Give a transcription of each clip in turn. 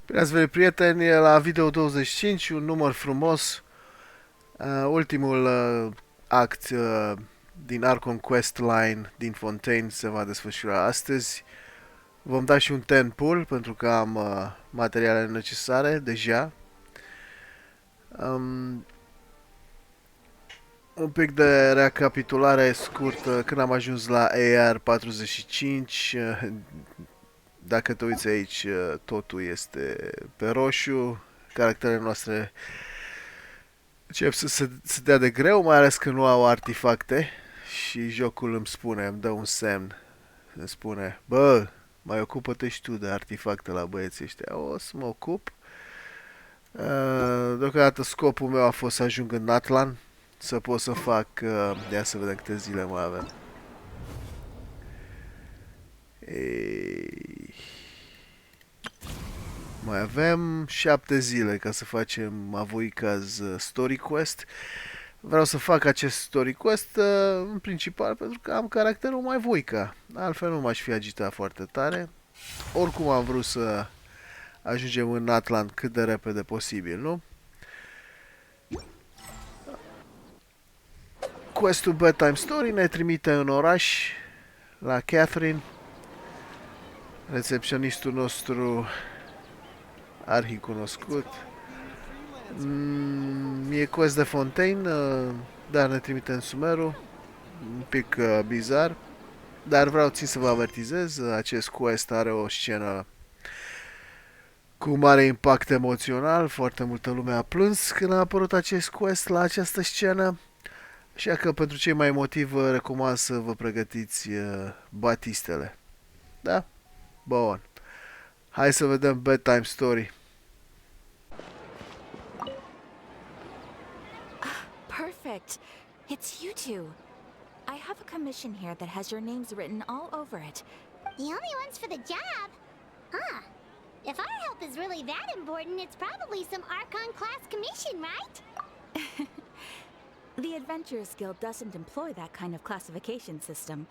Bine ați venit, prieteni, la Video 25, un număr frumos. Ultimul act din Archon Quest Line din Fontaine se va desfășura astăzi. Vom da și un 10 pull pentru că am materialele necesare deja. Um, un pic de recapitulare scurtă. Când am ajuns la AR-45, dacă te uiți aici, totul este pe roșu. Caracterele noastre încep să dea de greu, mai ales că nu au artefacte și jocul îmi dă un semn, îmi spune, bă, mai ocupă-te și tu de artefacte la băieții ăștia. O să mă ocup. Deocamdată scopul meu a fost să ajung în NATLAN, să pot să fac, ia să vedem câte zile mai avem. Ei, mai avem 7 zile ca să facem Avoicaz Story Quest. Vreau să fac acest story quest în principal pentru că am caracterul mai voica. Altfel nu m-aș fi agitat foarte tare. Oricum am vrut să ajungem în Atlant cât de repede posibil, nu? Questul Bedtime Story ne trimite în oraș la Catherine, recepționistul nostru arhicunoscut. E quest de Fontaine, dar ne trimite în Sumeru. Un pic bizar. Dar vreau țin să vă avertizez, acest quest are o scenă cu mare impact emoțional, foarte multă lume a plâns când a apărut acest quest la această scenă, așa că pentru cei mai emotivi vă recomand să vă pregătiți batistele. Da? Bun. Hai să vedem Bedtime Story. Perfect. It's you two. I have a commission here that has your names written all over it. The only ones for the job? Huh. If our help is really that important, it's probably some Archon class commission, right? The Adventurers Guild doesn't employ that kind of classification system.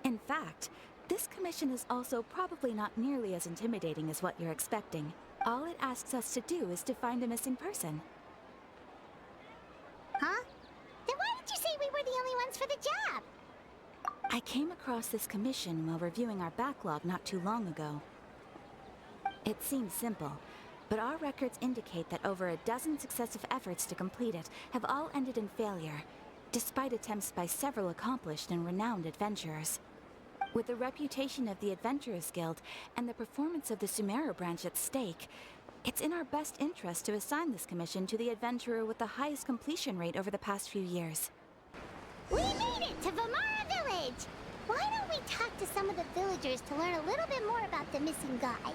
In fact, this commission is also probably not nearly as intimidating as what you're expecting. All it asks us to do is to find a missing person. Huh? Then why did you say we were the only ones for the job? I came across this commission while reviewing our backlog not too long ago. It seems simple, but our records indicate that over a dozen successive efforts to complete it have all ended in failure, despite attempts by several accomplished and renowned adventurers. With the reputation of the Adventurers Guild and the performance of the Sumeru branch at stake, it's in our best interest to assign this commission to the adventurer with the highest completion rate over the past few years. We made it to Vamara Village! Why don't we talk to some of the villagers to learn a little bit more about the missing guy?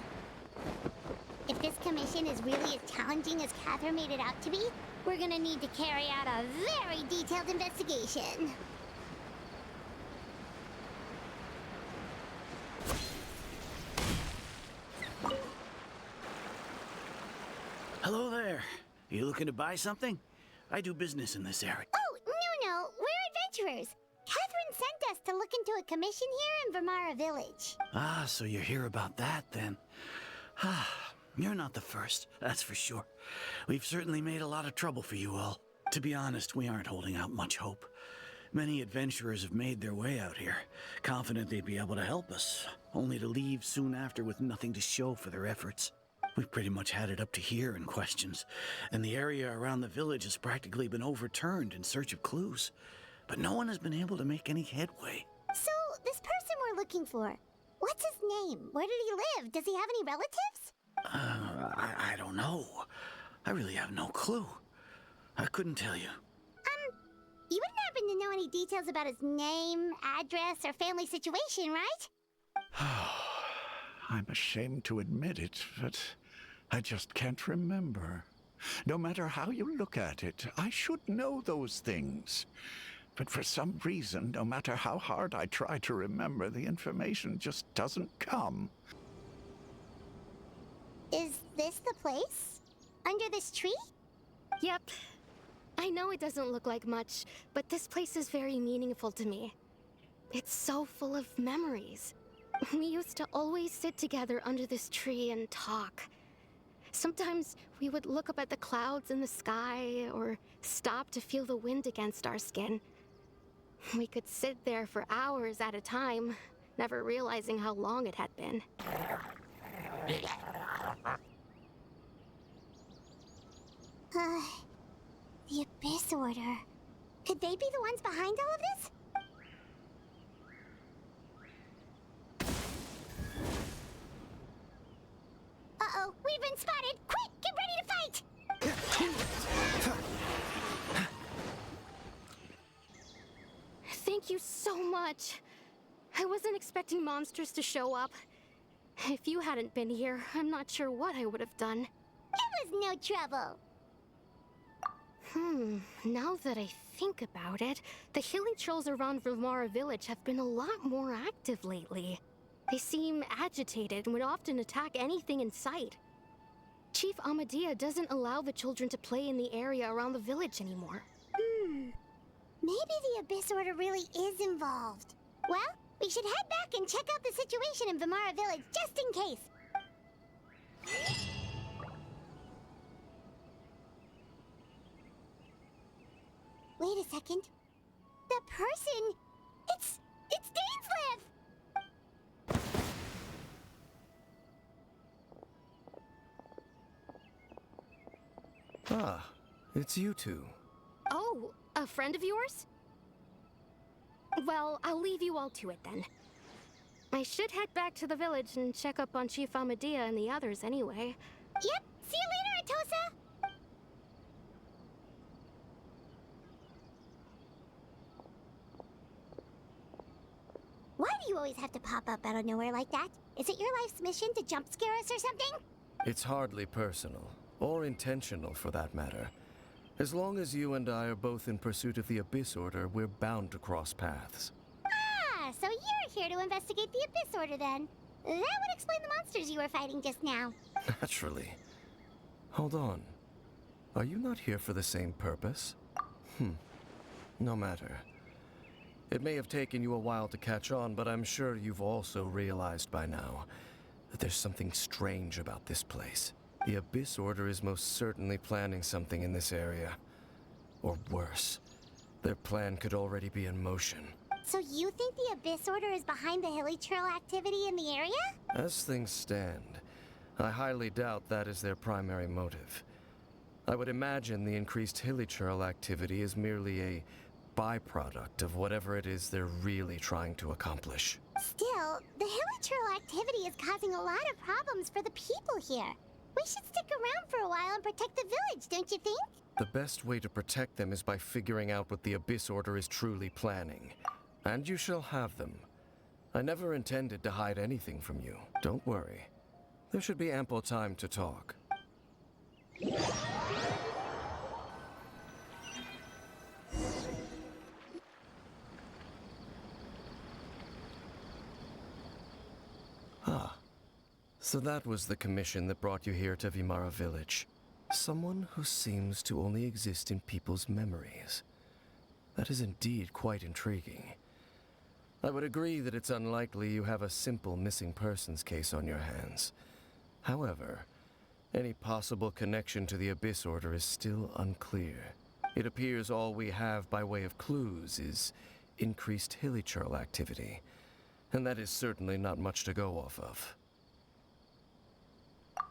If this commission is really as challenging as Catherine made it out to be, we're gonna need to carry out a very detailed investigation. Hello there. You looking to buy something? I do business in this area. Oh, no, we're adventurers. Catherine sent us to look into a commission here in Vamara Village. Ah, so you're here about that then. You're not the first, that's for sure. We've certainly made a lot of trouble for you all. To be honest, we aren't holding out much hope. Many adventurers have made their way out here, confident they'd be able to help us, only to leave soon after with nothing to show for their efforts. We've pretty much had it up to here in questions, and the area around the village has practically been overturned in search of clues. But no one has been able to make any headway. So, this person we're looking for, what's his name? Where did he live? Does he have any relatives? I don't know. I really have no clue. I couldn't tell you. You wouldn't happen to know any details about his name, address, or family situation, right? I'm ashamed to admit it, but I just can't remember. No matter how you look at it, I should know those things. But for some reason, no matter how hard I try to remember, the information just doesn't come. Is this the place? Under this tree? Yep. I know it doesn't look like much, but this place is very meaningful to me. It's so full of memories. We used to always sit together under this tree and talk. Sometimes we would look up at the clouds in the sky or stop to feel the wind against our skin. We could sit there for hours at a time, never realizing how long it had been. The Abyss Order. Could they be the ones behind all of this? Uh-oh, we've been spotted! Quick, get ready to fight! Thank you so much. I wasn't expecting monsters to show up. If you hadn't been here, I'm not sure what I would have done. It was no trouble. Now that I think about it, the healing trolls around Vimara village have been a lot more active lately. They seem agitated and would often attack anything in sight. Chief Amadea doesn't allow the children to play in the area around the village anymore. Maybe the Abyss Order really is involved. Well, we should head back and check out the situation in Vimara village just in case. Wait a second. The person... It's Dainslev! Ah, it's you two. Oh, a friend of yours? Well, I'll leave you all to it then. I should head back to the village and check up on Chief Amadea and the others anyway. Yep, see you later, Atosa! Why do you always have to pop up out of nowhere like that? Is it your life's mission to jump scare us or something? It's hardly personal, or intentional for that matter. As long as you and I are both in pursuit of the Abyss Order, we're bound to cross paths. Ah, so you're here to investigate the Abyss Order then. That would explain the monsters you were fighting just now. Naturally. Hold on. Are you not here for the same purpose? No matter. It may have taken you a while to catch on, but I'm sure you've also realized by now that there's something strange about this place. The Abyss Order is most certainly planning something in this area. Or worse, their plan could already be in motion. So you think the Abyss Order is behind the hilly trail activity in the area? As things stand, I highly doubt that is their primary motive. I would imagine the increased hilichurl activity is merely a byproduct of whatever it is they're really trying to accomplish. Still, the hilichurl activity is causing a lot of problems for the people here. We should stick around for a while and protect the village, don't you think? The best way to protect them is by figuring out what the Abyss Order is truly planning. And you shall have them. I never intended to hide anything from you. Don't worry. There should be ample time to talk. So that was the commission that brought you here to Vimara village. Someone who seems to only exist in people's memories. That is indeed quite intriguing. I would agree that it's unlikely you have a simple missing persons case on your hands. However, any possible connection to the Abyss Order is still unclear. It appears all we have by way of clues is increased hilichurl activity, and that is certainly not much to go off of.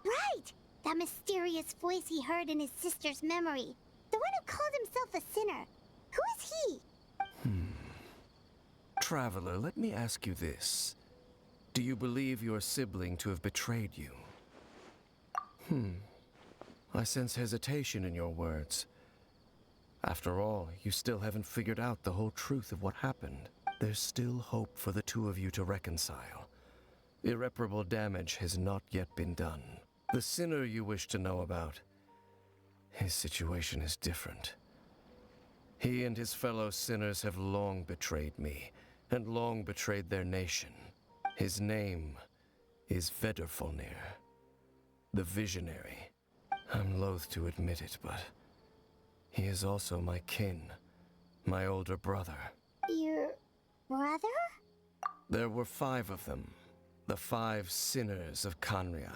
Right! That mysterious voice he heard in his sister's memory. The one who called himself a sinner. Who is he? Traveler, let me ask you this. Do you believe your sibling to have betrayed you? I sense hesitation in your words. After all, you still haven't figured out the whole truth of what happened. There's still hope for the two of you to reconcile. Irreparable damage has not yet been done. The sinner you wish to know about, his situation is different. He and his fellow sinners have long betrayed me, and long betrayed their nation. His name is Vedderfolnir, the Visionary. I'm loath to admit it, but he is also my kin, my older brother. Your brother? There were 5 of them, the 5 sinners of Kanria.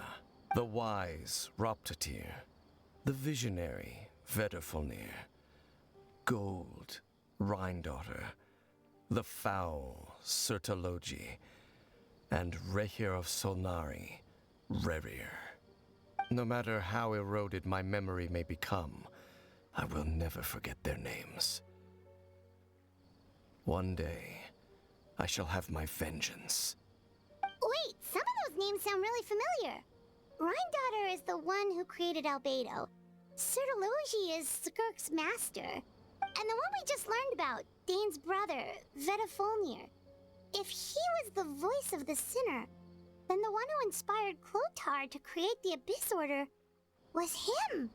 The wise Roptatir, the visionary Vedderfolnir, Gold Rhindaughter, the foul Sertologi, and Rehir of Solnari, Rerir. No matter how eroded my memory may become, I will never forget their names. One day, I shall have my vengeance. Wait, some of those names sound really familiar. Rhindaughter is the one who created Albedo. Sertologi is Skirk's master. And the one we just learned about, Dane's brother, Vedafolnir. If he was the voice of the sinner, then the one who inspired Clothar to create the Abyss Order was him.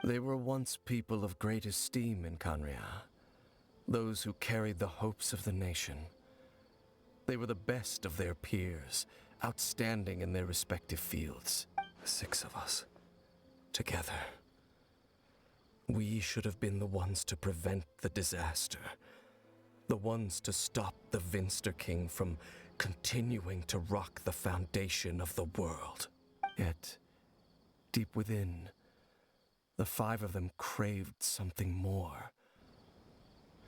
They were once people of great esteem in Khanria, those who carried the hopes of the nation. They were the best of their peers, outstanding in their respective fields. 6 of us, together. We should have been the ones to prevent the disaster, the ones to stop the Vinster King from continuing to rock the foundation of the world. Yet, deep within, the 5 of them craved something more.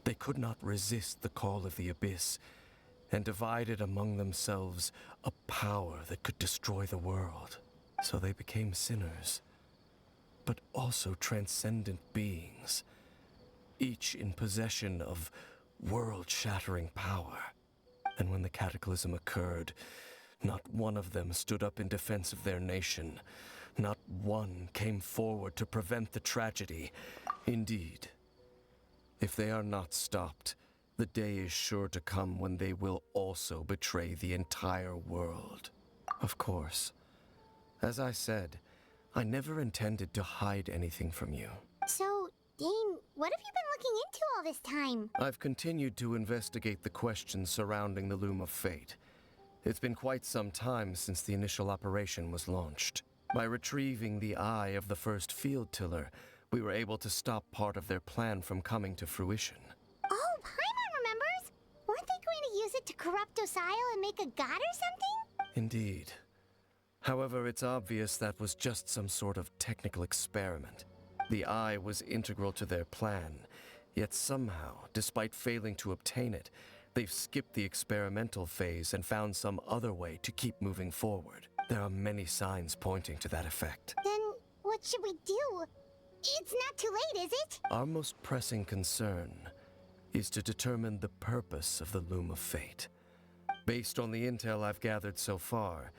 They could not resist the call of the Abyss, and divided among themselves a power that could destroy the world. So they became sinners, but also transcendent beings, each in possession of world-shattering power. And when the cataclysm occurred, not one of them stood up in defense of their nation. Not one came forward to prevent the tragedy. Indeed, if they are not stopped, the day is sure to come when they will also betray the entire world. Of course, as I said, I never intended to hide anything from you. So, Dane, what have you been looking into all this time? I've continued to investigate the questions surrounding the Loom of Fate. It's been quite some time since the initial operation was launched. By retrieving the eye of the first field tiller, we were able to stop part of their plan from coming to fruition. Oh, Paimon remembers! Weren't they going to use it to corrupt Osial and make a god or something? Indeed. However, it's obvious that was just some sort of technical experiment. The eye was integral to their plan, yet somehow, despite failing to obtain it, they've skipped the experimental phase and found some other way to keep moving forward. There are many signs pointing to that effect. Then, what should we do? It's not too late, is it? Our most pressing concern is to determine the purpose of the Loom of Fate. Based on the intel I've gathered so far,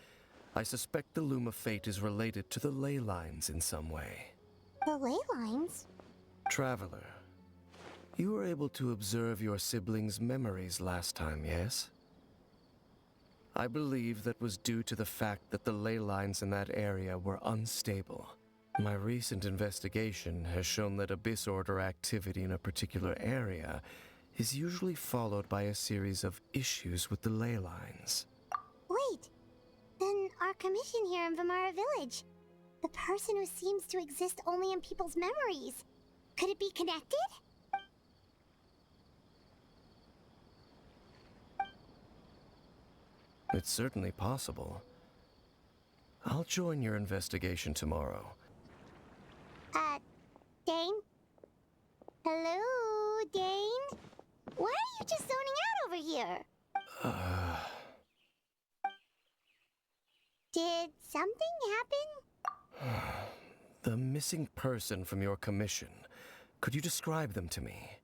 I suspect the Loom of Fate is related to the ley lines in some way. The ley lines? Traveler, you were able to observe your siblings' memories last time, yes? I believe that was due to the fact that the ley lines in that area were unstable. My recent investigation has shown that Abyss Order activity in a particular area is usually followed by a series of issues with the ley lines. Wait, then our commission here in Vimara Village, the person who seems to exist only in people's memories, could it be connected? It's certainly possible. I'll join your investigation tomorrow. Dane? Hello, Dane? Why are you just zoning out over here? Did something happen? The missing person from your commission. Could you describe them to me?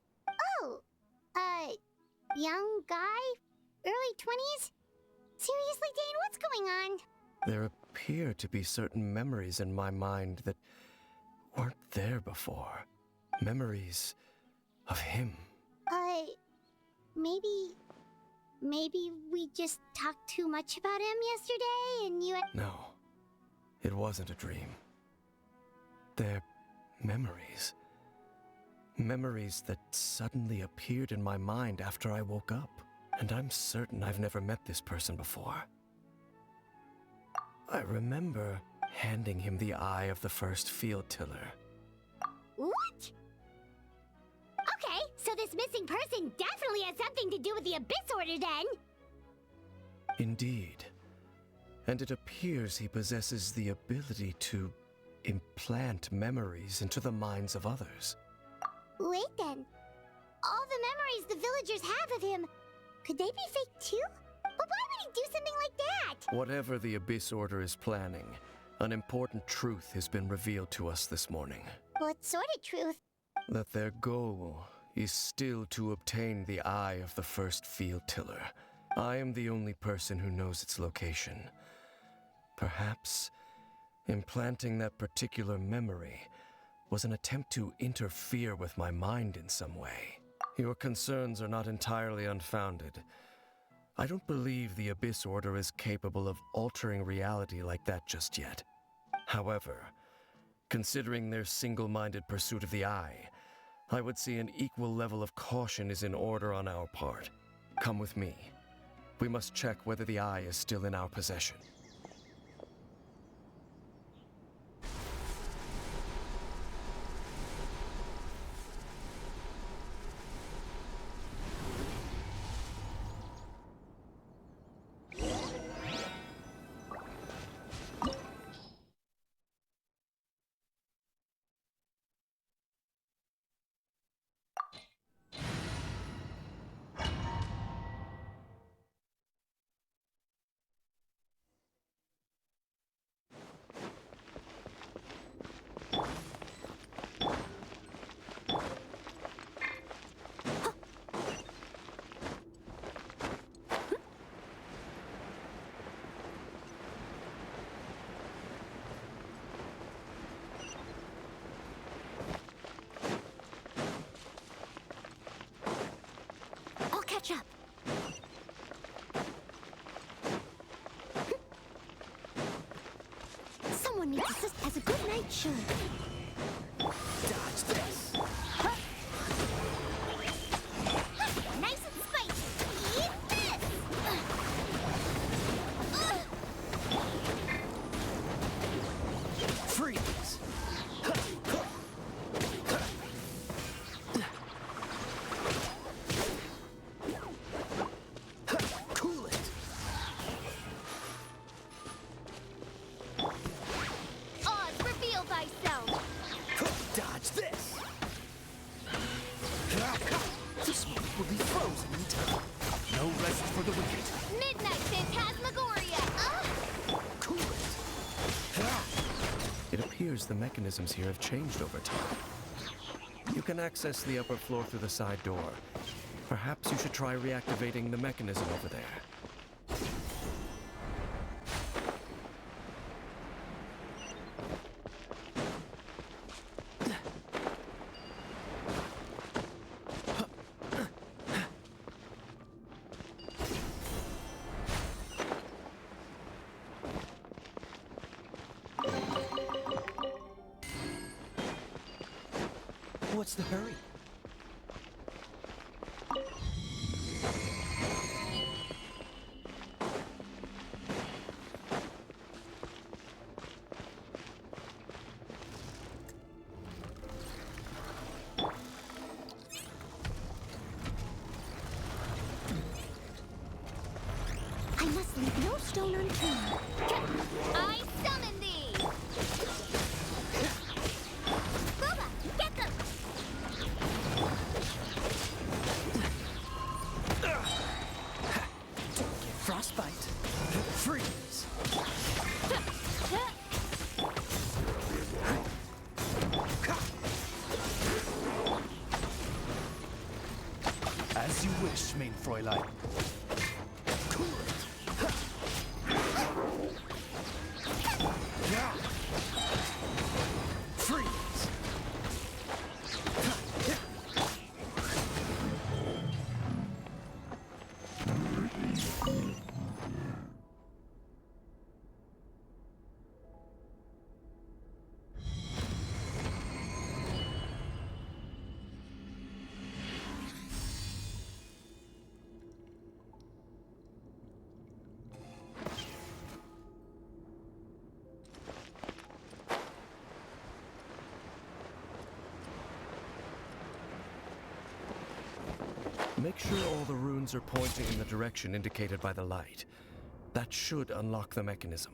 Oh, young guy? Early 20s? Seriously, Dane, what's going on? There appear to be certain memories in my mind that weren't there before. Memories of him. Maybe we just talked too much about him yesterday and you had... No, it wasn't a dream. They're memories. Memories that suddenly appeared in my mind after I woke up. And I'm certain I've never met this person before. I remember handing him the eye of the first field tiller. What? Okay, So this missing person definitely has something to do with the Abyss Order then! Indeed. And it appears he possesses the ability to implant memories into the minds of others. Wait then. All the memories the villagers have of him, could they be fake too? But why would he do something like that? Whatever the Abyss Order is planning, an important truth has been revealed to us this morning. What sort of truth? That their goal is still to obtain the eye of the first field tiller. I am the only person who knows its location. Perhaps implanting that particular memory was an attempt to interfere with my mind in some way. Your concerns are not entirely unfounded. I don't believe the Abyss Order is capable of altering reality like that just yet. However, considering their single-minded pursuit of the eye, I would say an equal level of caution is in order on our part. Come with me. We must check whether the eye is still in our possession. I'll catch up. Someone needs assist as a good night should. Dodge this. Nice and spicy. Eat this! Freeze. Cool it. Oz, reveal thyself! Dodge this. This one will be frozen in time. No rest for the wicked. Midnight Phantasmagoria! Cool it. It appears the mechanisms here have changed over time. You can access the upper floor through the side door. Perhaps you should try reactivating the mechanism over there. What's the hurry? I must leave no stone unturned. I summon thee! Booba, get them! Don't get frostbite. Freeze. As you wish, mein Fräulein. Cool it. Freeze. Make sure all the runes are pointing in the direction indicated by the light. That should unlock the mechanism.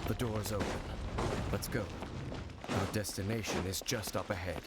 The door's open. Let's go. Our destination is just up ahead.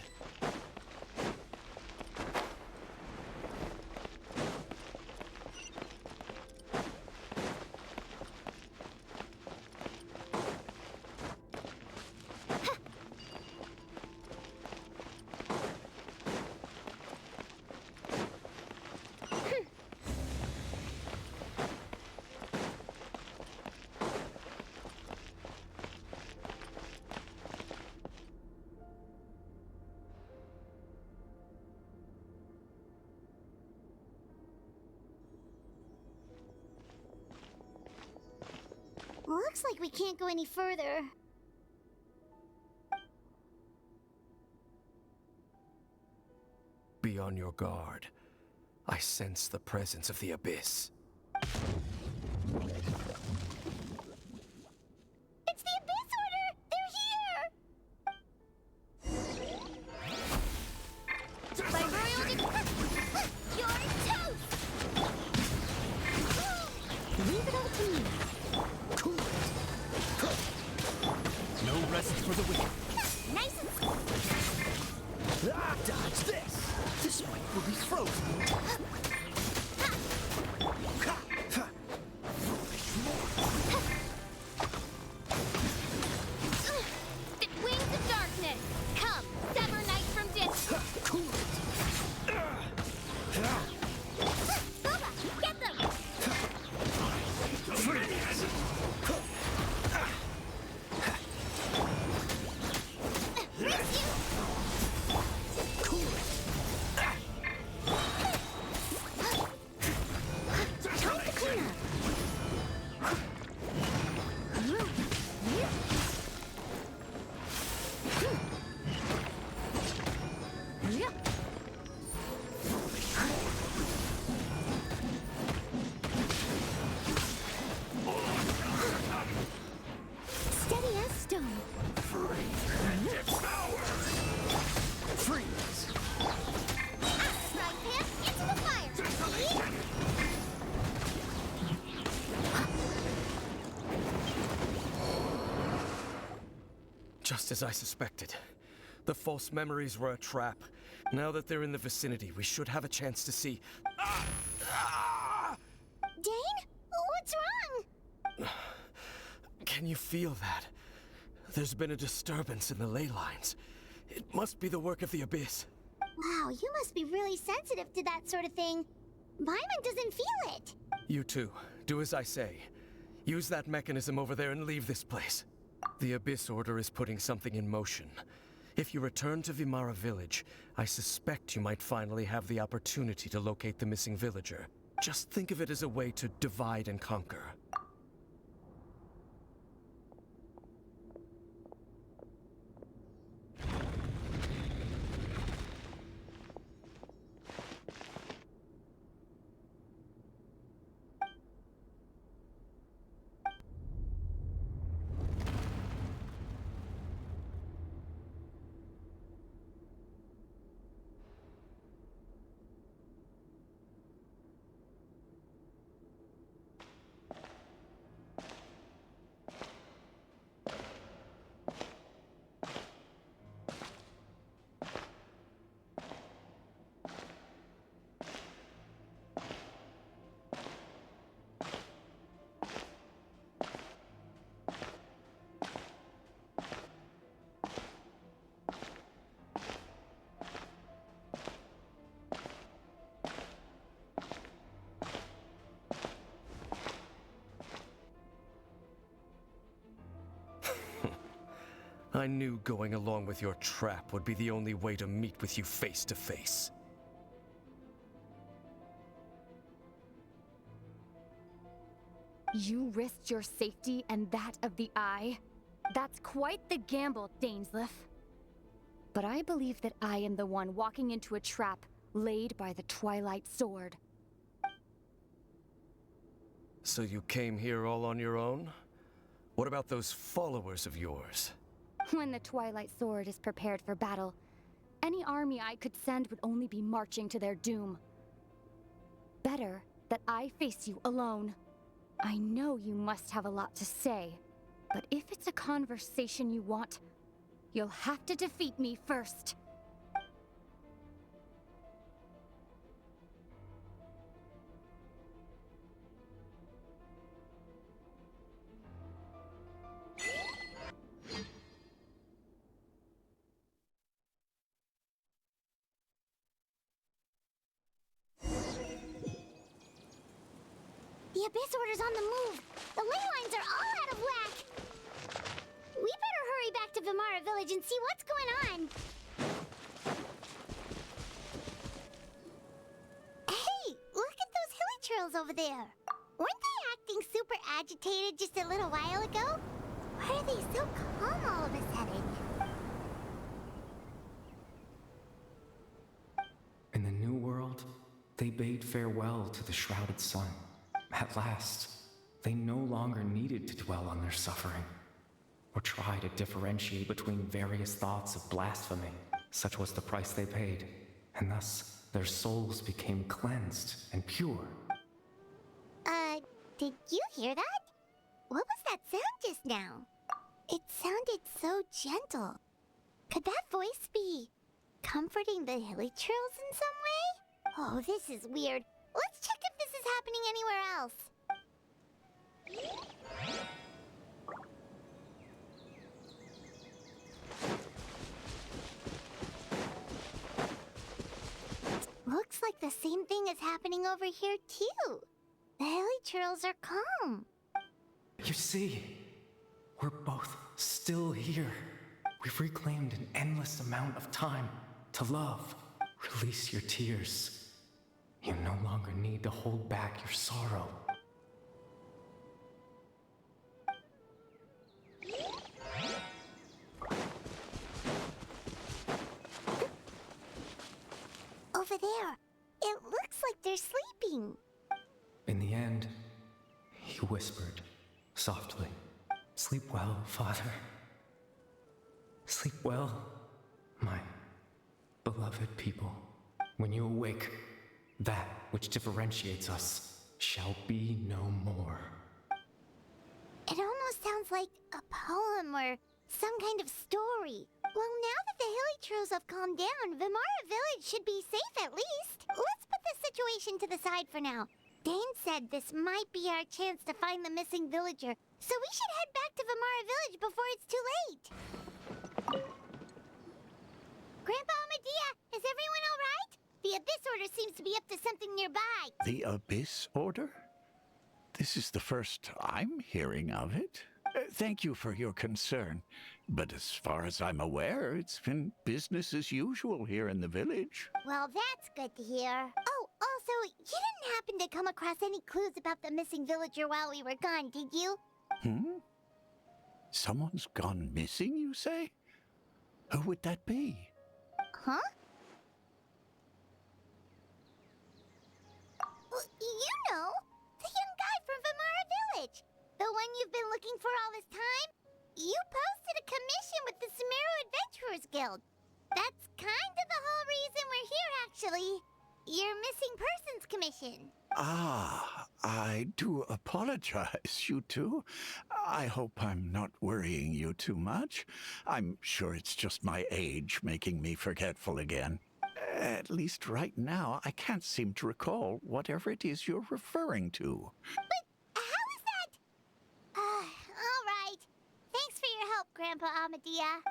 Looks like we can't go any further. Be on your guard. I sense the presence of the Abyss. It's the Abyss Order! They're here! By royal you're toast! Leave it all to me. Cool. No rest for the wicked. Nice and Dodge this! This might will be frozen. Wings of darkness! Come, sever night from distance! Cool. Booba, get them! Miss you! Time to clean up! Steady as stone. Freeze! Frying pan into the fire! Just as I suspected. The false memories were a trap. Now that they're in the vicinity, we should have a chance to see. Dane? What's wrong? Can you feel that? There's been a disturbance in the ley lines. It must be the work of the Abyss. Wow, you must be really sensitive to that sort of thing. Paimon doesn't feel it. You too. Do as I say. Use that mechanism over there and leave this place. The Abyss Order is putting something in motion. If you return to Vimara Village, I suspect you might finally have the opportunity to locate the missing villager. Just think of it as a way to divide and conquer. I knew going along with your trap would be the only way to meet with you face to face. You risked your safety and that of the Eye? That's quite the gamble, Dainsleif. But I believe that I am the one walking into a trap laid by the Twilight Sword. So you came here all on your own? What about those followers of yours? When the Twilight Sword is prepared for battle, any army I could send would only be marching to their doom. Better that I face you alone. I know you must have a lot to say, but if it's a conversation you want, you'll have to defeat me first. The Abyss Order's on the move. The ley lines are all out of whack. We better hurry back to Vimara Village and see what's going on. Hey, look at those hilly churls over there. Weren't they acting super agitated just a little while ago? Why are they so calm all of a sudden? In the New World, they bade farewell to the shrouded sun. At last, they no longer needed to dwell on their suffering, or try to differentiate between various thoughts of blasphemy. Such was the price they paid, and thus their souls became cleansed and pure. Did you hear that? What was that sound just now? It sounded so gentle. Could that voice be comforting the hilly churls in some way? Oh, this is weird. Let's check if this is happening anywhere else. Looks like the same thing is happening over here too. The hilly churls are calm. You see, we're both still here. We've reclaimed an endless amount of time to love. Release your tears. You no longer need to hold back your sorrow. Over there, it looks like they're sleeping. In the end, he whispered softly, "Sleep well, Father. Sleep well, my beloved people. When you awake, that which differentiates us shall be no more." It almost sounds like a poem or some kind of story. Well, now that the hilly churls have calmed down, Vimara Village should be safe at least. Let's put the situation to the side for now. Dane said this might be our chance to find the missing villager, so we should head back to Vimara Village before it's too late. Grandpa Medea, is everyone all right? The Abyss Order seems to be up to something nearby. The Abyss Order? This is the first I'm hearing of it. Thank you for your concern, but as far as I'm aware, it's been business as usual here in the village. Well, that's good to hear. Oh, also, you didn't happen to come across any clues about the missing villager while we were gone, did you? Someone's gone missing, you say? Who would that be? Huh? Well, you know, the young guy from Vimara Village. The one you've been looking for all this time? You posted a commission with the Sumeru Adventurers Guild. That's kind of the whole reason we're here, actually. Your missing persons commission. Ah, I do apologize, you two. I hope I'm not worrying you too much. I'm sure it's just my age making me forgetful again. At least right now, I can't seem to recall whatever it is you're referring to. But how is that? All right. Thanks for your help, Grandpa Amadea.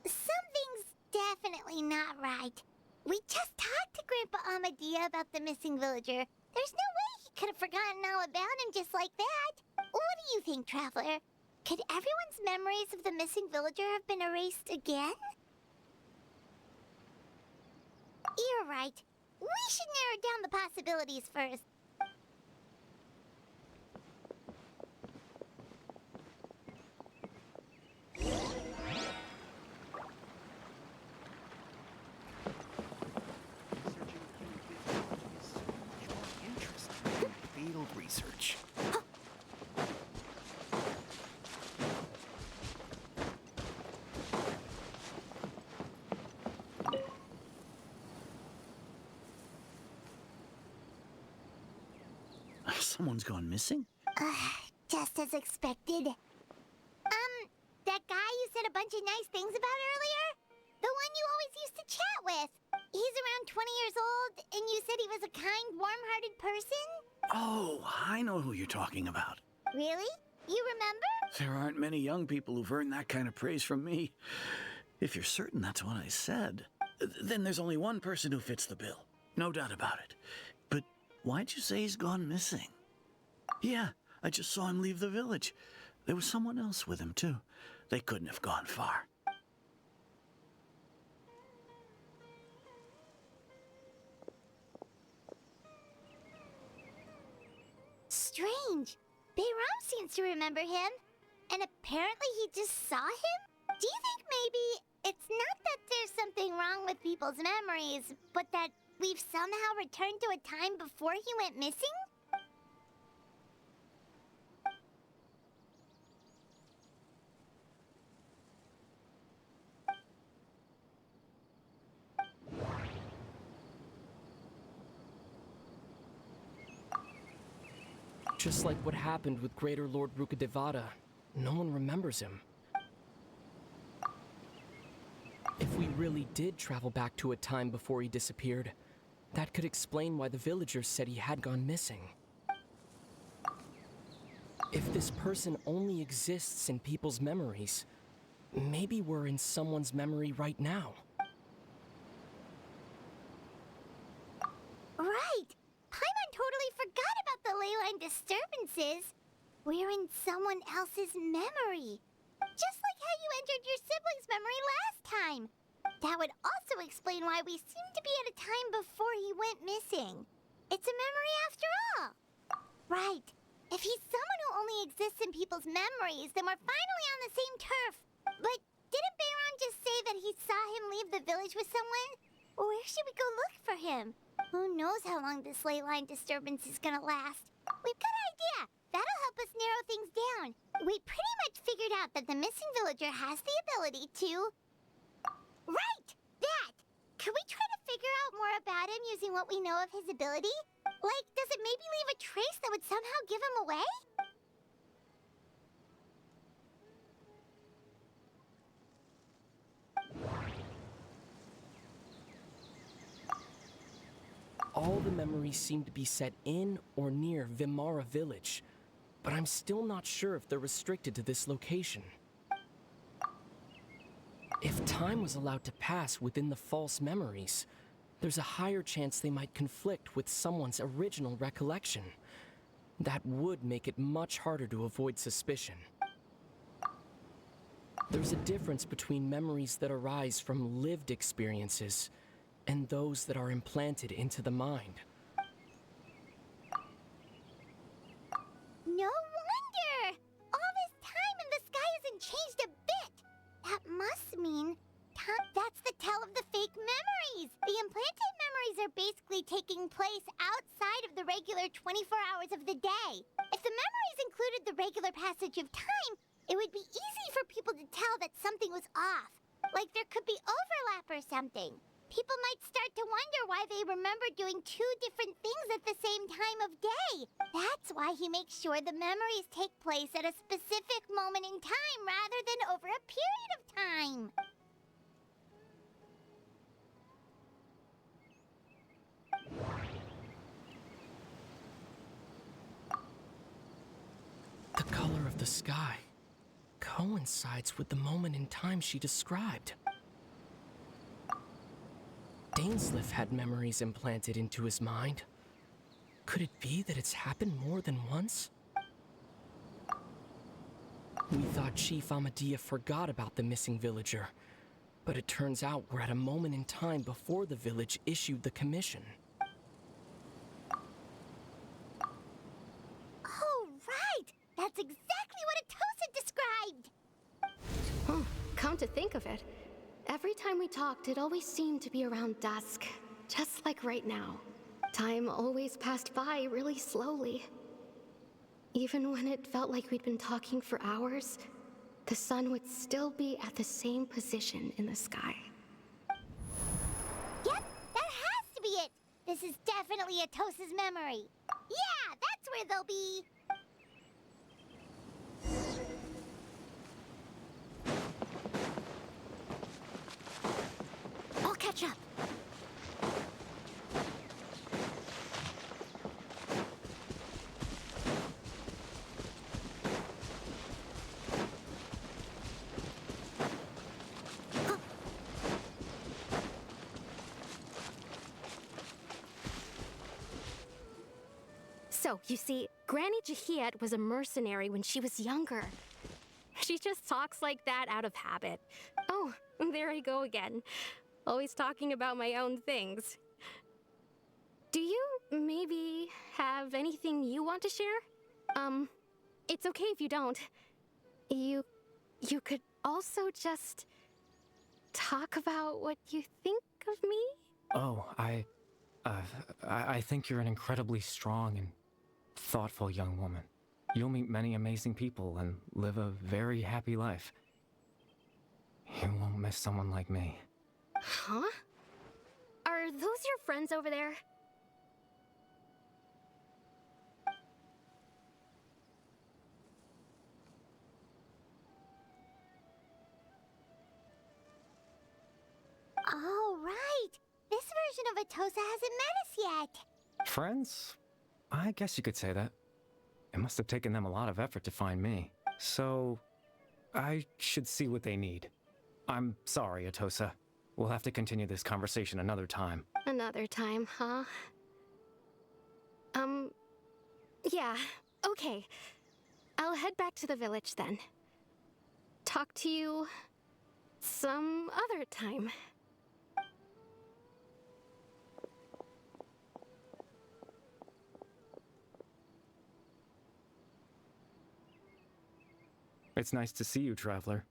Something's definitely not right. We just talked to Grandpa Amadea about the missing villager. There's no way he could have forgotten all about him just like that. What do do you think, Traveler? Could everyone's memories of the missing villager have been erased again? You're right. We should narrow down the possibilities first. Field research. Someone's gone missing? Just as expected. That guy you said a bunch of nice things about earlier? The one you always used to chat with. He's around 20 years old, and you said he was a kind, warm-hearted person? Oh, I know who you're talking about. Really? You remember? There aren't many young people who've earned that kind of praise from me. If you're certain that's what I said, then there's only one person who fits the bill. No doubt about it. But why'd you say he's gone missing? Yeah, I just saw him leave the village. There was someone else with him, too. They couldn't have gone far. Strange. Bayram seems to remember him. And apparently he just saw him? Do you think maybe it's not that there's something wrong with people's memories, but that we've somehow returned to a time before he went missing? Just like what happened with Greater Lord Rukadevada, no one remembers him. If we really did travel back to a time before he disappeared, that could explain why the villagers said he had gone missing. If this person only exists in people's memories, maybe we're in someone's memory right now. Right! Paimon totally forgot about the ley line disturbances. We're in someone else's memory. Just like how you entered your sibling's memory last time. That would also explain why we seem to be at a time before he went missing. It's a memory after all. Right. If he's someone who only exists in people's memories, then we're finally on the same turf. But didn't Bayron just say that he saw him leave the village with someone? Where should we go look for him? Who knows how long this ley line disturbance is gonna last? We've got an idea. That'll help us narrow things down. We pretty much figured out that the missing villager has the ability to... Right! That! Could we try to figure out more about him using what we know of his ability? Like, does it maybe leave a trace that would somehow give him away? All the memories seem to be set in or near Vimara village, but I'm still not sure if they're restricted to this location. If time was allowed to pass within the false memories, there's a higher chance they might conflict with someone's original recollection. That would make it much harder to avoid suspicion. There's a difference between memories that arise from lived experiences and those that are implanted into the mind. No wonder! All this time and the sky hasn't changed a bit! That must mean... That's the tell of the fake memories! The implanted memories are basically taking place outside of the regular 24 hours of the day. If the memories included the regular passage of time, it would be easy for people to tell that something was off. Like there could be overlap or something. People might start to wonder why they remember doing two different things at the same time of day. That's why he makes sure the memories take place at a specific moment in time rather than over a period of time. The color of the sky coincides with the moment in time she described. Dainsleif had memories implanted into his mind. Could it be that it's happened more than once? We thought Chief Amadea forgot about the missing villager, but it turns out we're at a moment in time before the village issued the commission. Oh, right! That's exactly what Atosa described! Huh. Come to think of it, every time we talked, it always seemed to be around dusk, just like right now. Time always passed by really slowly. Even when it felt like we'd been talking for hours, the sun would still be at the same position in the sky. Yep, that has to be it! This is definitely Atosa's memory. Yeah, that's where they'll be! I'll catch up. So, you see, Granny Jahiet was a mercenary when she was younger. She just talks like that out of habit. Oh, there I go again. Always talking about my own things. Do you maybe have anything you want to share? It's okay if you don't. You could also just talk about what you think of me? Oh, I think you're an incredibly strong and thoughtful young woman. You'll meet many amazing people and live a very happy life. You won't miss someone like me. Huh? Are those your friends over there? Oh, right! This version of Atosa hasn't met us yet! Friends? I guess you could say that. It must have taken them a lot of effort to find me. So, I should see what they need. I'm sorry, Atosa. We'll have to continue this conversation another time. Another time, huh? Yeah, okay. I'll head back to the village then. Talk to you some other time. It's nice to see you, Traveler.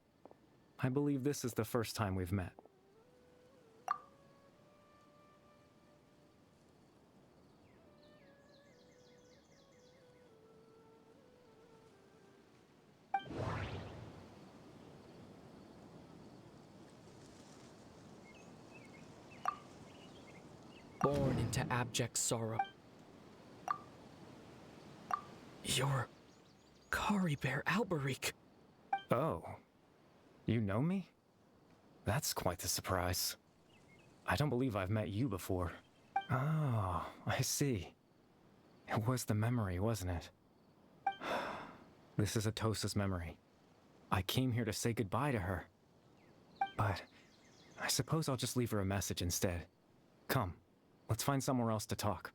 I believe this is the first time we've met. Born into abject sorrow. You're Kari Bear Alberic. Oh. You know me? That's quite the surprise. I don't believe I've met you before. Oh, I see. It was the memory, wasn't it? This is Atosa's memory. I came here to say goodbye to her. But I suppose I'll just leave her a message instead. Come, let's find somewhere else to talk.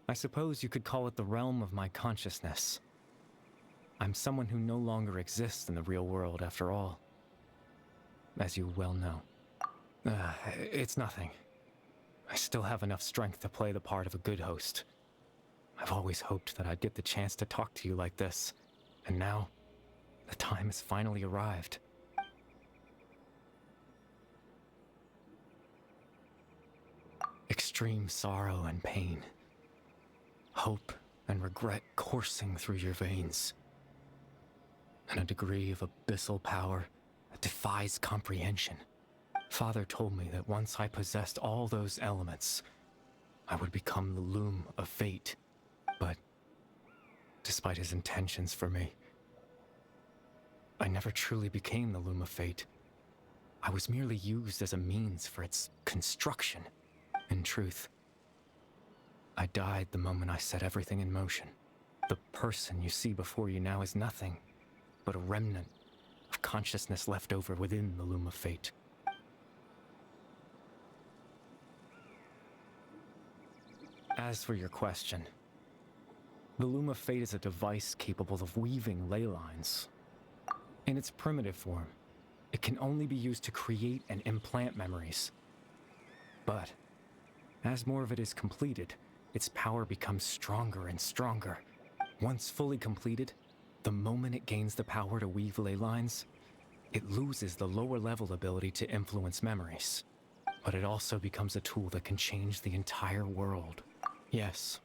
I suppose you could call it the realm of my consciousness. I'm someone who no longer exists in the real world after all. As you well know. It's nothing. I still have enough strength to play the part of a good host. I've always hoped that I'd get the chance to talk to you like this, and now, the time has finally arrived. Extreme sorrow and pain. Hope and regret coursing through your veins. And a degree of abyssal power that defies comprehension. Father told me that once I possessed all those elements, I would become the loom of fate. But, despite his intentions for me, I never truly became the loom of fate. I was merely used as a means for its construction. In truth, I died the moment I set everything in motion. The person you see before you now is nothing but a remnant of consciousness left over within the loom of fate. As for your question, the loom of fate is a device capable of weaving ley lines. In its primitive form, it can only be used to create and implant memories. But, as more of it is completed, its power becomes stronger and stronger. Once fully completed, the moment it gains the power to weave ley lines, it loses the lower level ability to influence memories. But it also becomes a tool that can change the entire world. Yes,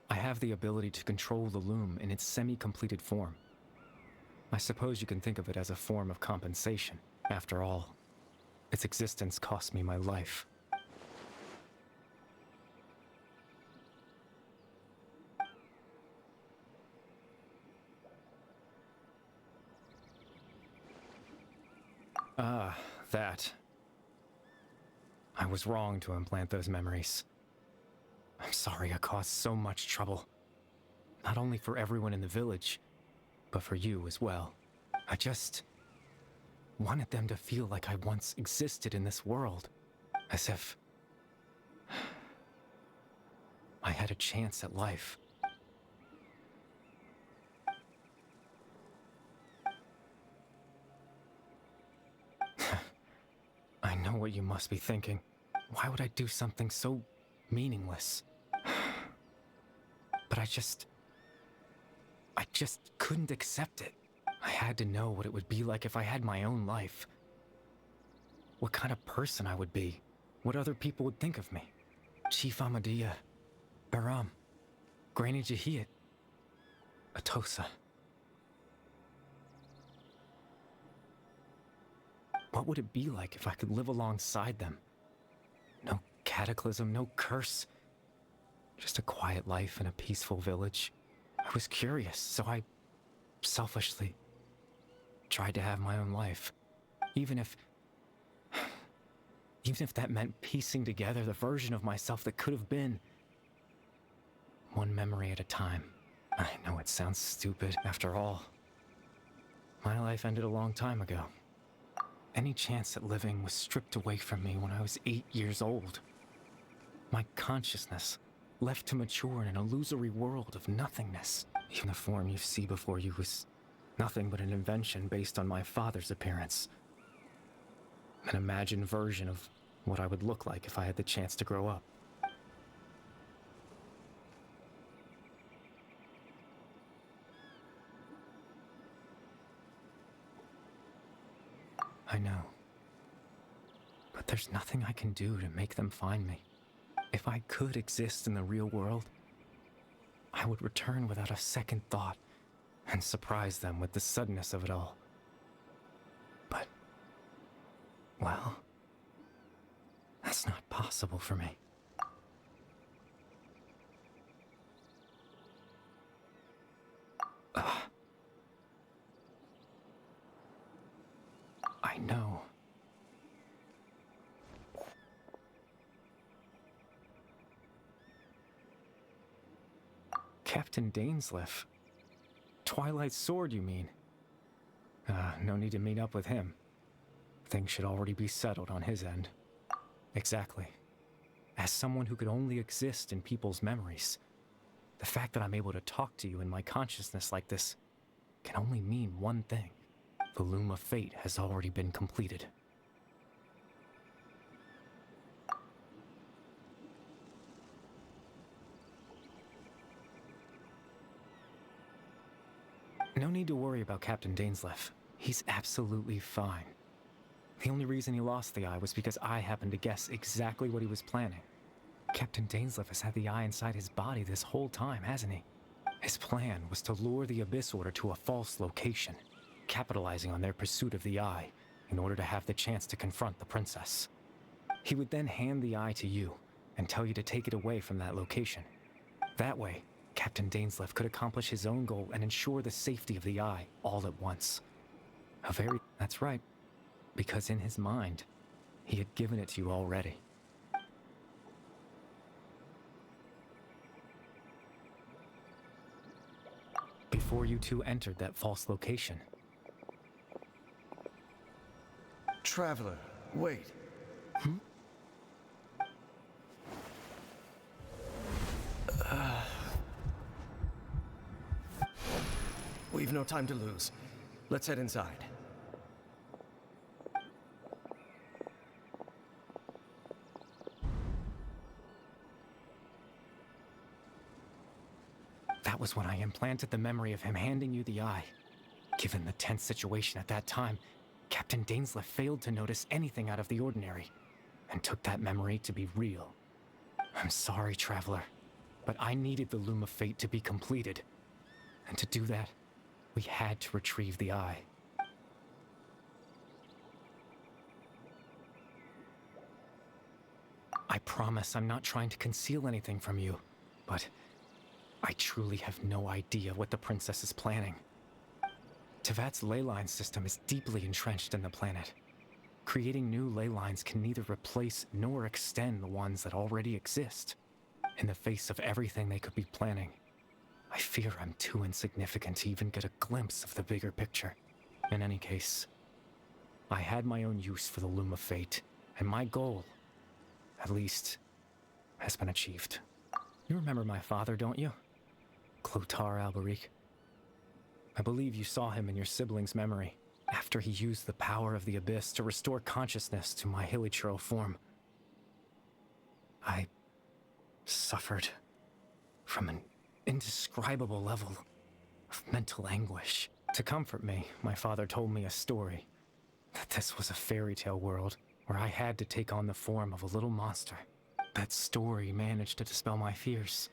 I have the ability to control the loom in its semi-completed form. I suppose you can think of it as a form of compensation. After all, its existence cost me my life. That. I was wrong to implant those memories. I'm sorry I caused so much trouble. Not only for everyone in the village, but for you as well. I just wanted them to feel like I once existed in this world. As if I had a chance at life. I know what you must be thinking. Why would I do something so meaningless? But I just couldn't accept it. I had to know what it would be like if I had my own life. What kind of person I would be. What other people would think of me. Chief Amadea, Baram, Granny Jahiyat, Atosa. What would it be like if I could live alongside them? No cataclysm, no curse. Just a quiet life in a peaceful village. I was curious, so I selfishly tried to have my own life. Even if that meant piecing together the version of myself that could have been. One memory at a time. I know it sounds stupid. After all, my life ended a long time ago. Any chance at living was stripped away from me when I was 8 years old. My consciousness left to mature in an illusory world of nothingness. Even the form you see before you was nothing but an invention based on my father's appearance. An imagined version of what I would look like if I had the chance to grow up. I know. But there's nothing I can do to make them find me. If I could exist in the real world, I would return without a second thought and surprise them with the suddenness of it all. But, well, that's not possible for me. I know. Captain Dainsleif. Twilight's sword, you mean? No need to meet up with him. Things should already be settled on his end. Exactly. As someone who could only exist in people's memories, the fact that I'm able to talk to you in my consciousness like this can only mean one thing. The Loom of Fate has already been completed. No need to worry about Captain Dainsleif. He's absolutely fine. The only reason he lost the eye was because I happened to guess exactly what he was planning. Captain Dainsleif has had the eye inside his body this whole time, hasn't he? His plan was to lure the Abyss Order to a false location, capitalizing on their pursuit of the eye in order to have the chance to confront the princess. He would then hand the eye to you and tell you to take it away from that location. That way, Captain Dainsleif could accomplish his own goal and ensure the safety of the eye all at once. That's right, because in his mind, he had given it to you already. Before you two entered that false location. Traveler, wait. We've no time to lose. Let's head inside. That was when I implanted the memory of him handing you the eye. Given the tense situation at that time, Captain Dainsleif failed to notice anything out of the ordinary, and took that memory to be real. I'm sorry, Traveler, but I needed the Loom of Fate to be completed. And to do that, we had to retrieve the eye. I promise I'm not trying to conceal anything from you, but I truly have no idea what the princess is planning. Tevat's ley line system is deeply entrenched in the planet. Creating new ley lines can neither replace nor extend the ones that already exist. In the face of everything they could be planning, I fear I'm too insignificant to even get a glimpse of the bigger picture. In any case, I had my own use for the Loom of Fate, and my goal, at least, has been achieved. You remember my father, don't you? Clotar Alberic. I believe you saw him in your sibling's memory, after he used the power of the Abyss to restore consciousness to my hilichurl form. I suffered from an indescribable level of mental anguish. To comfort me, my father told me a story, that this was a fairy tale world where I had to take on the form of a little monster. That story managed to dispel my fears,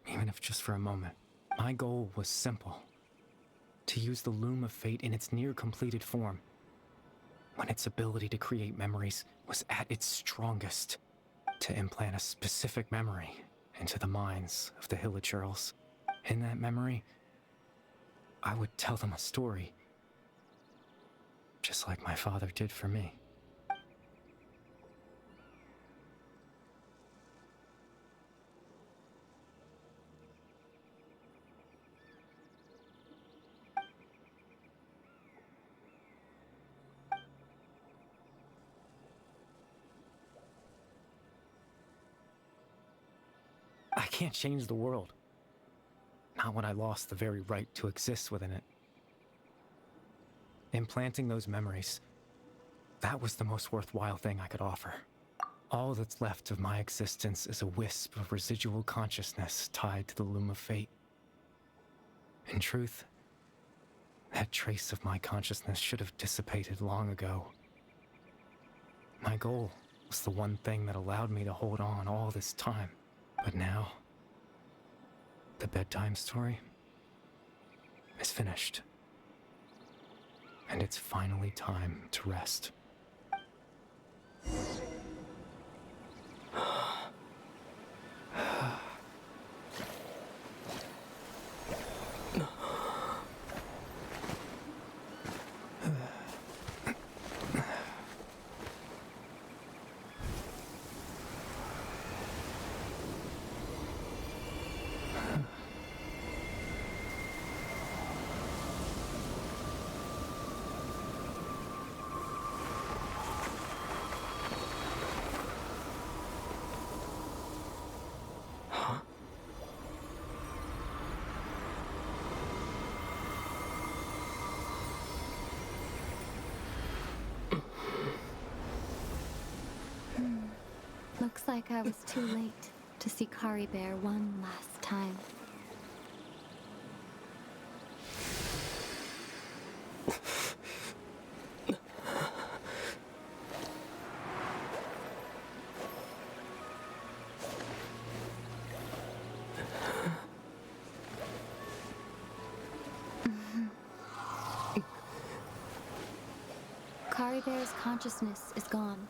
even if just for a moment. My goal was simple: to use the Loom of Fate in its near-completed form, when its ability to create memories was at its strongest, to implant a specific memory into the minds of the hilichurls. In that memory, I would tell them a story, just like my father did for me. I can't change the world. Not when I lost the very right to exist within it. Implanting those memories, that was the most worthwhile thing I could offer. All that's left of my existence is a wisp of residual consciousness tied to the Loom of Fate. In truth, that trace of my consciousness should have dissipated long ago. My goal was the one thing that allowed me to hold on all this time. But now, the bedtime story is finished. And it's finally time to rest. like I was too late to see Kari Bear one last time. Kari Bear's consciousness is gone,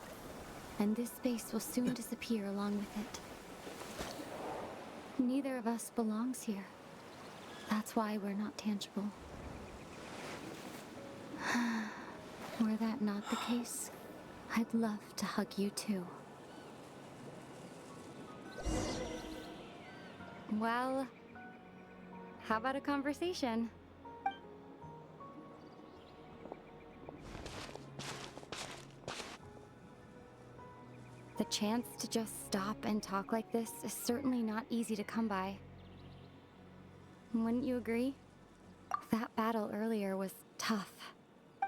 and this space will soon disappear along with it. Neither of us belongs here. That's why we're not tangible. Were that not the case, I'd love to hug you too. Well, how about a conversation? The chance to just stop and talk like this is certainly not easy to come by. Wouldn't you agree? That battle earlier was tough.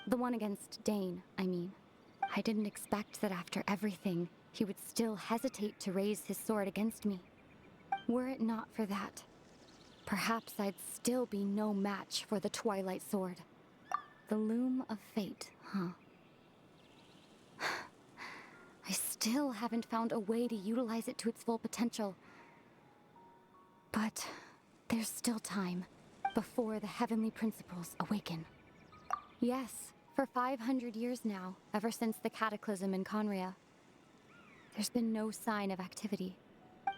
The one against Dane, I mean. I didn't expect that after everything, he would still hesitate to raise his sword against me. Were it not for that, perhaps I'd still be no match for the Twilight Sword. The loom of fate, huh? I still haven't found a way to utilize it to its full potential. But there's still time before the heavenly principles awaken. Yes, for 500 years now, ever since the cataclysm in Conria, there's been no sign of activity.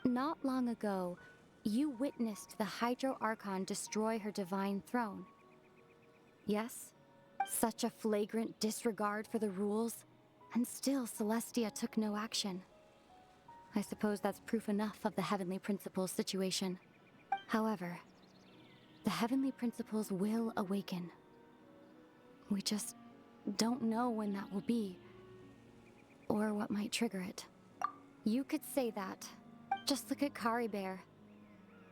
Not long ago, you witnessed the Hydro Archon destroy her divine throne. Yes, such a flagrant disregard for the rules, and still Celestia took no action. I suppose that's proof enough of the Heavenly Principles situation. However, the Heavenly Principles will awaken. We just don't know when that will be, or what might trigger it. You could say that. Just look at Kari Bear.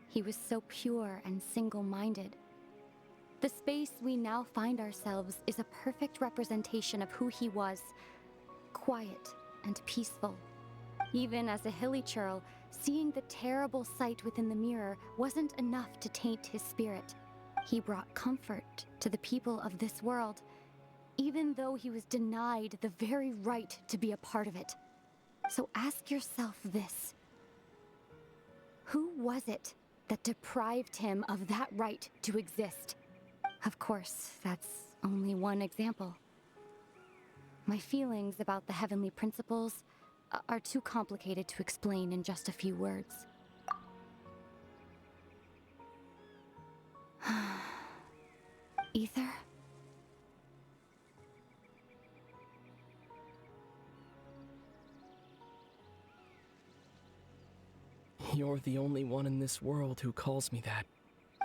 He was so pure and single-minded. The space we now find ourselves is a perfect representation of who he was. Quiet and peaceful. Even as a hilly churl, seeing the terrible sight within the mirror wasn't enough to taint his spirit. He brought comfort to the people of this world, even though he was denied the very right to be a part of it. So ask yourself this. Who was it that deprived him of that right to exist? Of course, that's only one example. My feelings about the Heavenly Principles are too complicated to explain in just a few words. Ether? You're the only one in this world who calls me that.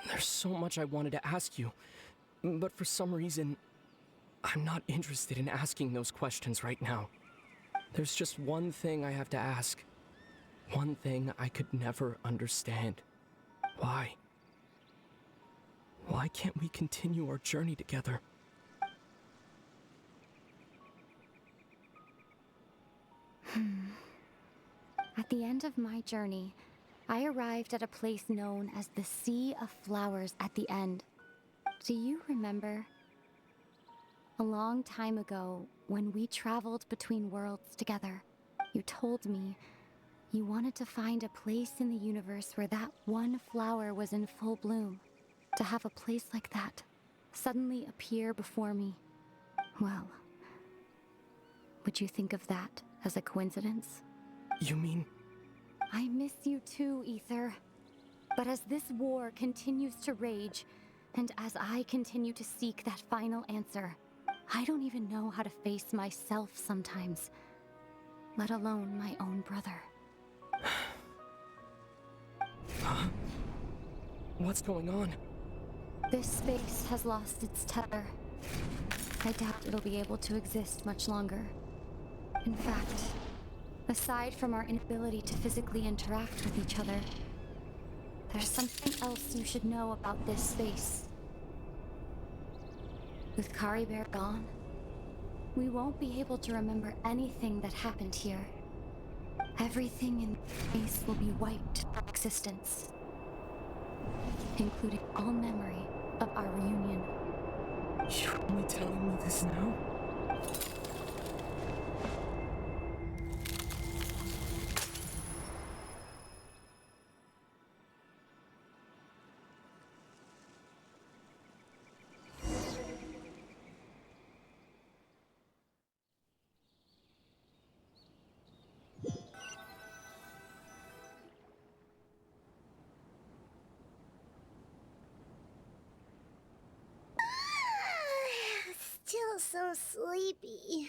There's so much I wanted to ask you, but for some reason, I'm not interested in asking those questions right now. There's just one thing I have to ask. One thing I could never understand. Why? Why can't we continue our journey together? At the end of my journey, I arrived at a place known as the Sea of Flowers at the end. Do you remember? A long time ago, when we traveled between worlds together, you told me you wanted to find a place in the universe where that one flower was in full bloom. To have a place like that suddenly appear before me. Well, would you think of that as a coincidence? You mean... I miss you too, Ether. But as this war continues to rage, and as I continue to seek that final answer, I don't even know how to face myself sometimes, let alone my own brother. Huh? What's going on? This space has lost its tether. I doubt it'll be able to exist much longer. In fact, aside from our inability to physically interact with each other, there's something else you should know about this space. With Kari Bear gone, we won't be able to remember anything that happened here. Everything in space will be wiped from existence, including all memory of our reunion. You're only telling me this now? Still so sleepy.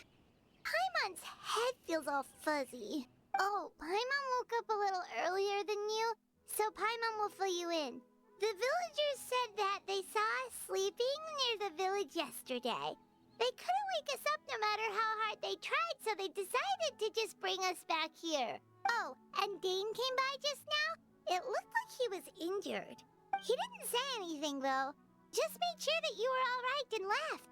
Paimon's head feels all fuzzy. Oh, Paimon woke up a little earlier than you, so Paimon will fill you in. The villagers said that they saw us sleeping near the village yesterday. They couldn't wake us up no matter how hard they tried, so they decided to just bring us back here. Oh, and Dane came by just now. It looked like he was injured. He didn't say anything, though. Just made sure that you were all right and left.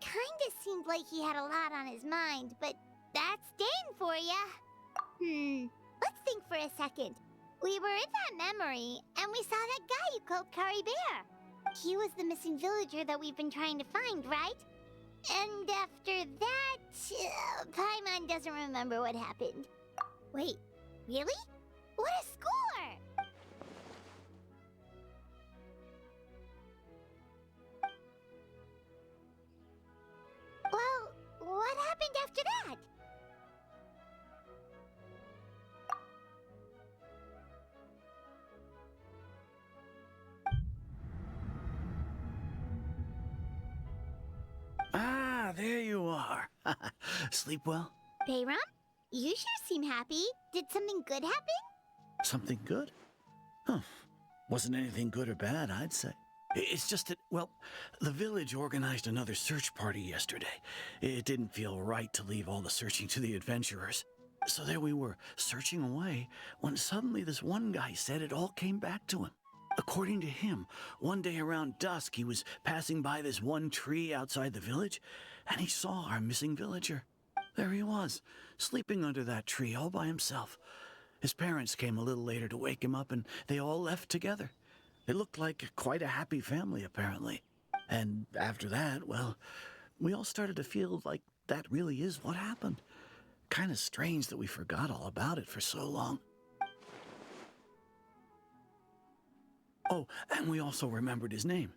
Kinda seemed like he had a lot on his mind, but that's Dane for ya. Let's think for a second. We were in that memory, and we saw that guy you called Kari Bear. He was the missing villager that we've been trying to find, right? And after that, Paimon doesn't remember what happened. Wait, really? What a score! Well, what happened after that? Ah, there you are. Sleep well? Bayram, you sure seem happy. Did something good happen? Something good? Huh. Wasn't anything good or bad, I'd say. It's just that, well, the village organized another search party yesterday. It didn't feel right to leave all the searching to the adventurers. So there we were, searching away, when suddenly this one guy said it all came back to him. According to him, one day around dusk, he was passing by this one tree outside the village, and he saw our missing villager. There he was, sleeping under that tree all by himself. His parents came a little later to wake him up, and they all left together. They looked like quite a happy family, apparently. And after that, well, we all started to feel like that really is what happened. Kind of strange that we forgot all about it for so long. Oh, and we also remembered his name,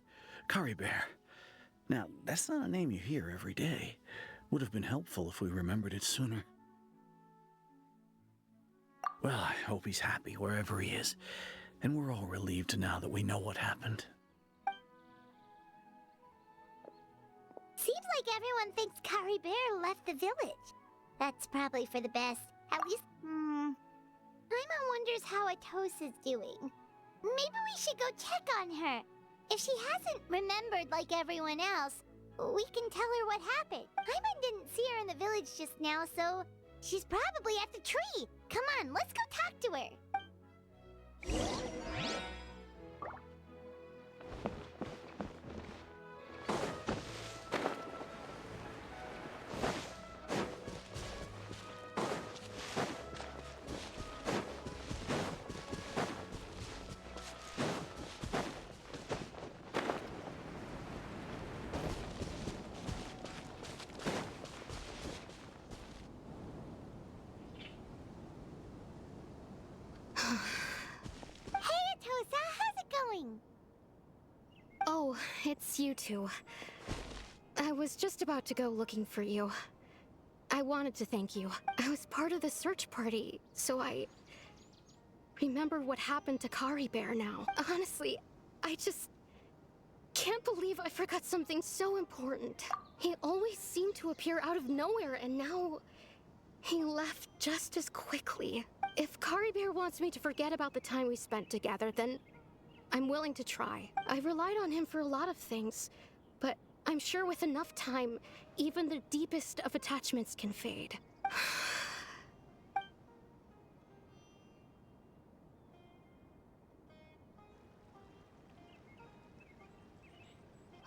Kari Bear. Now, that's not a name you hear every day. Would have been helpful if we remembered it sooner. Well, I hope he's happy wherever he is, and we're all relieved now that we know what happened. Seems like everyone thinks Kari Bear left the village. That's probably for the best. At least, Paimon wonders how Atosa's doing. Maybe we should go check on her. If she hasn't remembered like everyone else, we can tell her what happened. Paimon didn't see her in the village just now, so she's probably at the tree. Come on, let's go talk to her. Oh, it's you two. I was just about to go looking for you. I wanted to thank you. I was part of the search party, so I remember what happened to Kari Bear now. Honestly, I just can't believe I forgot something so important. He always seemed to appear out of nowhere, and now he left just as quickly. If Kari Bear wants me to forget about the time we spent together, then I'm willing to try. I've relied on him for a lot of things, but I'm sure with enough time, even the deepest of attachments can fade.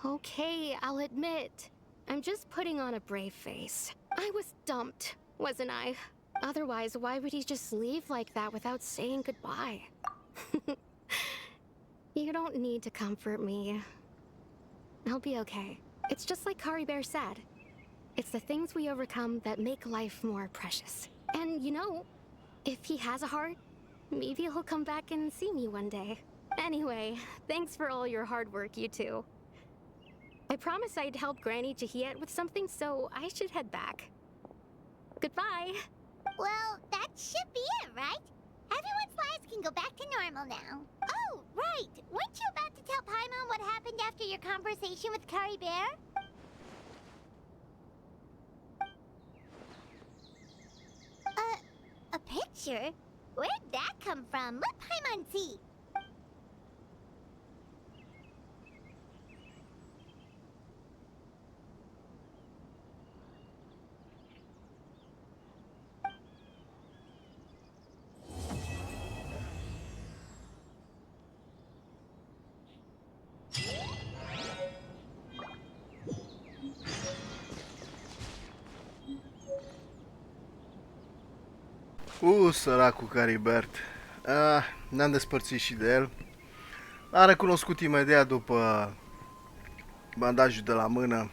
Okay, I'll admit. I'm just putting on a brave face. I was dumped, wasn't I? Otherwise, why would he just leave like that without saying goodbye? You don't need to comfort me. I'll be okay. It's just like Kari Bear said. It's the things we overcome that make life more precious. And you know, if he has a heart, maybe he'll come back and see me one day. Anyway, thanks for all your hard work, you two. I promised I'd help Granny Jahiet with something, so I should head back. Goodbye! Well, that should be it, right? Everyone's lives can go back to normal now. Oh, right! Weren't you about to tell Paimon what happened after your conversation with Kari Bear? A picture? Where'd that come from? Let Paimon see. Săracul Caribert. Ne-am despărțit și de el. L-am recunoscut imediat după bandajul de la mână.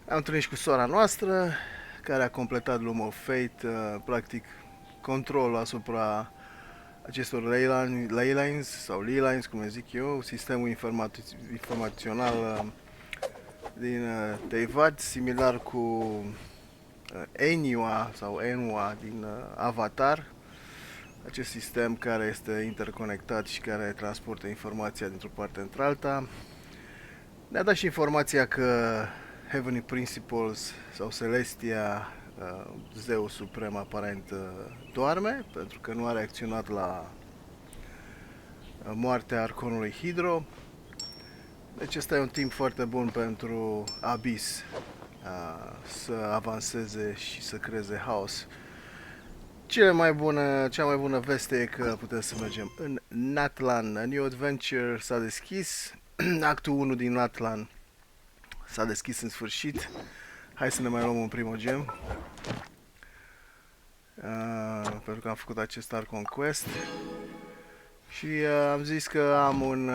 Am întâlnit și cu sora noastră, care a completat Loom of Fate, practic controlul asupra acestor ley lines, sau ley lines, cum zic eu, sistemul informațional din Teyvat, similar cu Enua sau Enua din Avatar, acest sistem care este interconectat și care transportă informația dintr-o parte într-alta. Ne-a dat și informația că Heavenly Principles sau Celestia, zeul suprem aparent, doarme, pentru că nu a reacționat la moartea Arconului Hydro. Deci ăsta e un timp foarte bun pentru Abyss să avanseze și să creeze haos. Cea mai bună veste e că putem să mergem în NATLAN. A New Adventure s-a deschis. Actul 1 din NATLAN s-a deschis în sfârșit. Hai să ne mai luăm un primogem. Pentru că am făcut acest Archon Quest. Și am zis că am un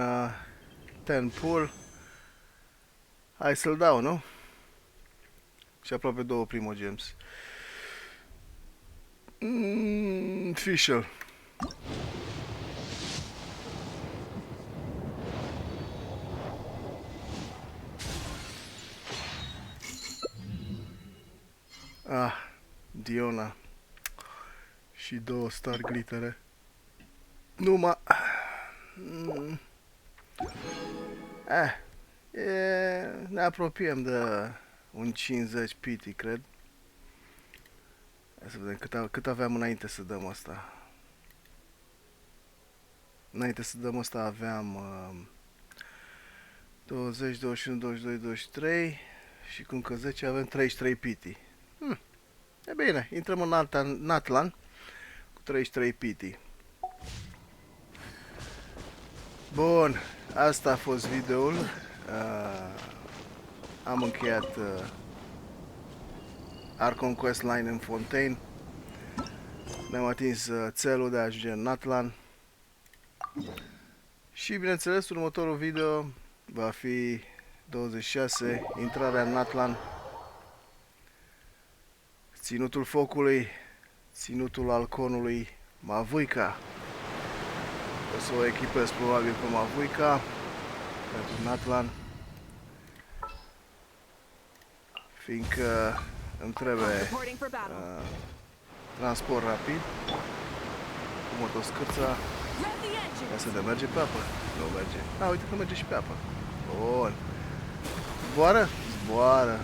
10 pool. Hai să-l dau, nu? Și aproape 2 primogems. Fischl. Diona. Și 2 star glitere. Numai... ne apropiem de un 50 piti, cred. Hai să vedem cât aveam înainte să dăm asta. Înainte să dăm asta aveam 20, 21, 22, 23 și cu încă 10 avem 33 piti. E bine, intrăm în NATLAN cu 33 piti. Bun, asta a fost videoul. Am încheiat Archon Quest Line în Fontaine. Ne-am atins țelul de a ajunge în NATLAN. Și bineînțeles, următorul video va fi 26, intrarea în NATLAN, ținutul focului, ținutul Arconului Mavuica. O să o echipez probabil pe Mavuica pentru NATLAN, fiindcă îmi trebuie transport rapid cu motoscârța ca să merge pe apă. Nu merge. Uite că merge și pe apă. Bun. Zboară? Zboară.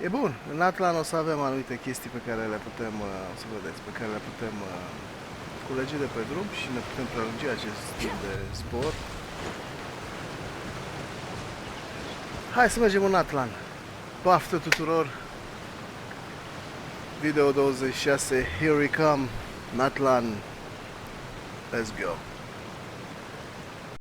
E bun. În NATLAN o să avem anumite chestii pe care le putem, o să vedeți, pe care le putem culege de pe drum și ne putem prelungi acest timp de zbor. Hai să mergem în NATLAN. Baftă tuturor! Video 26, here we come, NATLAN. Let's go.